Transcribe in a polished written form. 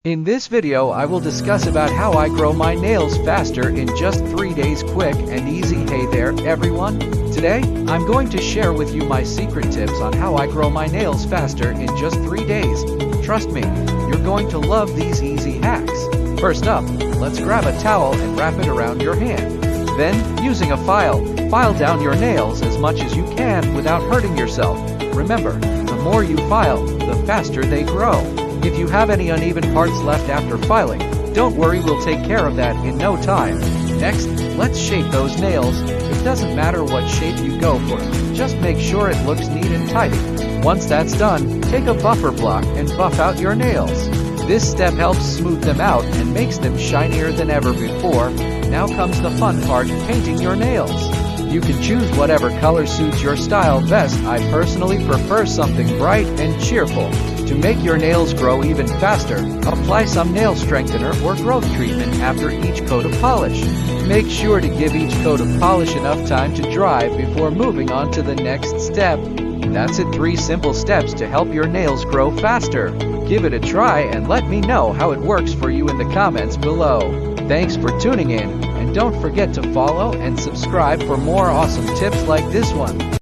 In this video I will discuss about how I grow my nails faster in just 3 days, quick and easy. Hey there everyone, today I'm going to share with you my secret tips on how I grow my nails faster in just 3 days. Trust me, you're going to love these easy hacks. First up, let's grab a towel and wrap it around your hand. Then, using a file down your nails as much as you can without hurting yourself. Remember, the more you file, the faster they grow. If you have any uneven parts left after filing, don't worry, we'll take care of that in no time. Next, let's shape those nails. It doesn't matter what shape you go for, just make sure it looks neat and tidy. Once that's done, take a buffer block and buff out your nails. This step helps smooth them out and makes them shinier than ever before. Now comes the fun part, painting your nails. You can choose whatever color suits your style best. I personally prefer something bright and cheerful. To make your nails grow even faster, apply some nail strengthener or growth treatment after each coat of polish. Make sure to give each coat of polish enough time to dry before moving on to the next step. That's it, 3 simple steps to help your nails grow faster. Give it a try and let me know how it works for you in the comments below. Thanks for tuning in, and don't forget to follow and subscribe for more awesome tips like this one.